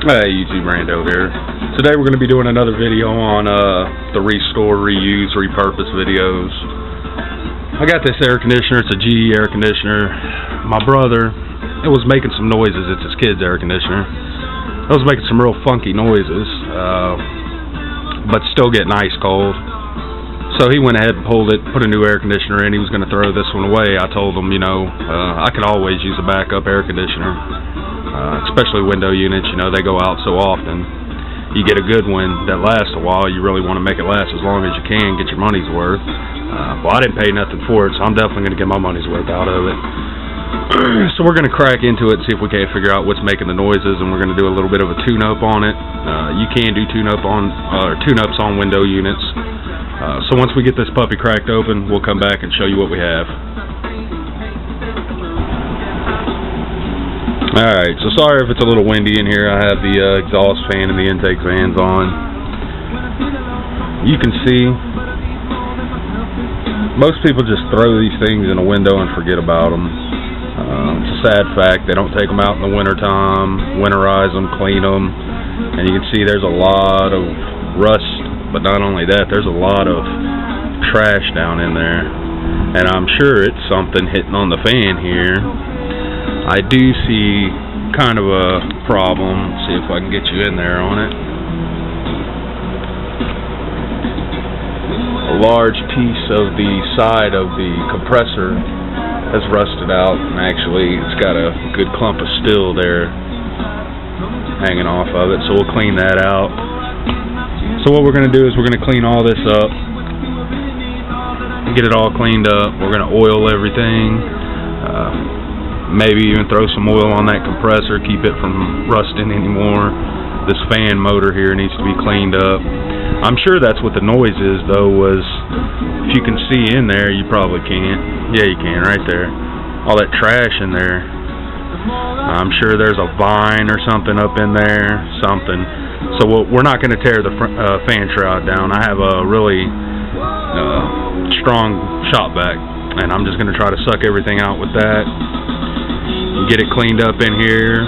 Hey, YouTube Rando here. Today we're going to be doing another video on the restore, reuse, repurpose videos. I got this air conditioner. It's a GE air conditioner. My brother, it was making some noises. It's his kid's air conditioner. It was making some real funky noises, but still getting ice cold. So he went ahead and pulled it, put a new air conditioner in. He was going to throw this one away. I told him, you know, I could always use a backup air conditioner. Especially window units, you know, they go out so often. You get a good one that lasts a while, you really want to make it last as long as you can, get your money's worth. Well, I didn't pay nothing for it, so I'm definitely going to get my money's worth out of it. So we're going to crack into it and see if we can't figure out what's making the noises, and we're going to do a little bit of a tune-up on it. You can do tune-ups on window units. So once we get this puppy cracked open, we'll come back and show you what we have. Alright, so sorry if it's a little windy in here. I have the exhaust fan and the intake fans on. You can see most people just throw these things in a window and forget about them. It's a sad fact. They don't take them out in the wintertime, winterize them, clean them, and you can see there's a lot of rust, but not only that, there's a lot of trash down in there, and I'm sure it's something hitting on the fan here. I do see kind of a problem. Let's see if I can get you in there on it. A large piece of the side of the compressor has rusted out, and actually it's got a good clump of steel there hanging off of it, so we'll clean that out. So what we're going to do is we're going to clean all this up, get it all cleaned up. We're going to oil everything. Maybe even throw some oil on that compressor, keep it from rusting anymore. This fan motor here needs to be cleaned up. I'm sure that's what the noise is, though, was, if you can see in there, you probably can't. Yeah, you can, right there. All that trash in there. I'm sure there's a vine or something up in there, something. So we're not going to tear the fan shroud down. I have a really strong shop vac, and I'm just going to try to suck everything out with that. Get it cleaned up in here,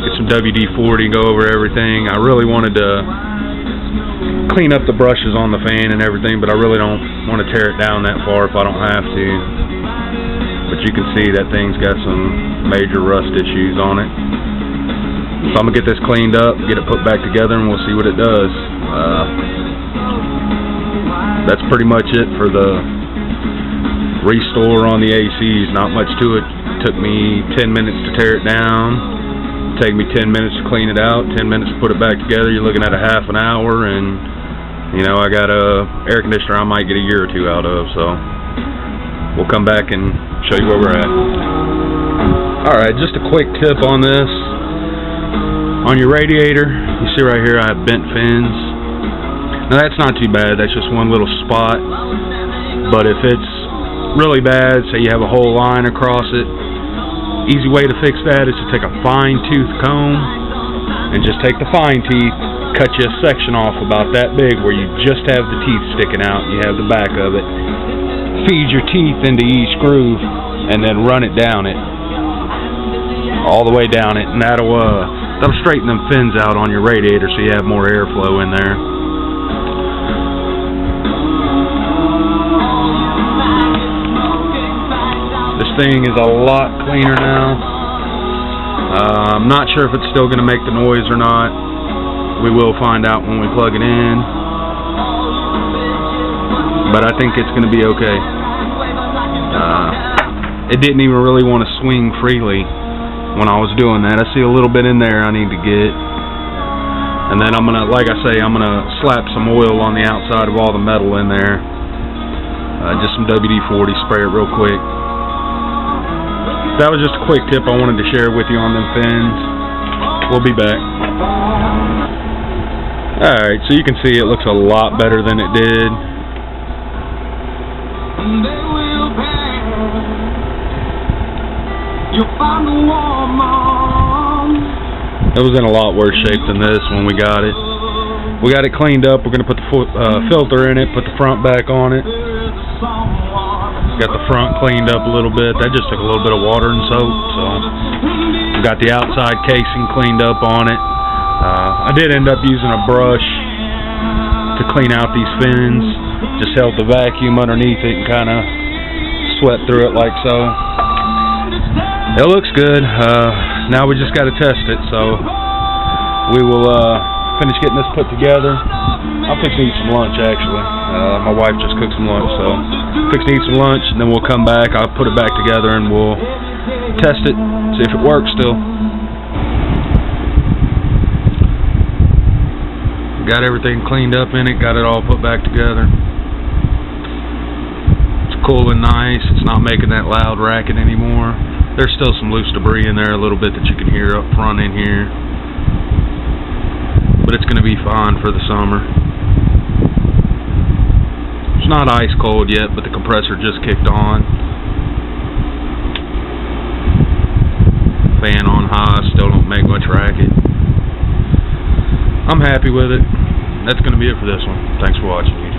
get some WD-40, go over everything. I really wanted to clean up the brushes on the fan and everything, but I really don't want to tear it down that far if I don't have to. But you can see that thing's got some major rust issues on it. So I'm going to get this cleaned up, get it put back together, and we'll see what it does. That's pretty much it for the restore on the ACs. Not much to it. Took me 10 minutes to tear it down. Take me 10 minutes to clean it out. 10 minutes to put it back together. You're looking at a half an hour, and you know, I got a air conditioner I might get a year or two out of. So we'll come back and show you where we're at. Alright, just a quick tip on this. On your radiator, you see right here I have bent fins. Now that's not too bad. That's just one little spot. But if it's really bad, say you have a whole line across it, easy way to fix that is to take a fine tooth comb and just take the fine teeth, cut you a section off about that big where you just have the teeth sticking out, you have the back of it, feed your teeth into each groove and then run it down it, all the way down it, and that'll straighten them fins out on your radiator so you have more airflow in there. Thing is a lot cleaner now. I'm not sure if it's still going to make the noise or not. We will find out when we plug it in, but I think it's going to be okay. It didn't even really want to swing freely when I was doing that. I see a little bit in there I need to get, and then I'm going to, like I say, I'm going to slap some oil on the outside of all the metal in there. Just some WD-40, spray it real quick. That was just a quick tip I wanted to share with you on them fins. We'll be back. Alright, so you can see it looks a lot better than it did. It was in a lot worse shape than this when we got it. We got it cleaned up. We're going to put the filter in it, put the front back on it. Got the front cleaned up a little bit. That just took a little bit of water and soap. So we got the outside casing cleaned up on it. I did end up using a brush to clean out these fins. Just held the vacuum underneath it and kind of swept through it like so. It looks good. Now we just got to test it, so we will finish getting this put together. I'll fix to eat some lunch actually. My wife just cooked some lunch, so fix to eat some lunch and then we'll come back. I'll put it back together and we'll test it, see if it works still. Got everything cleaned up in it, got it all put back together. It's cool and nice. It's not making that loud racket anymore. There's still some loose debris in there a little bit that you can hear up front in here. But it's going to be fine for the summer. It's not ice cold yet, but the compressor just kicked on. Fan on high, still don't make much racket. I'm happy with it. That's going to be it for this one. Thanks for watching.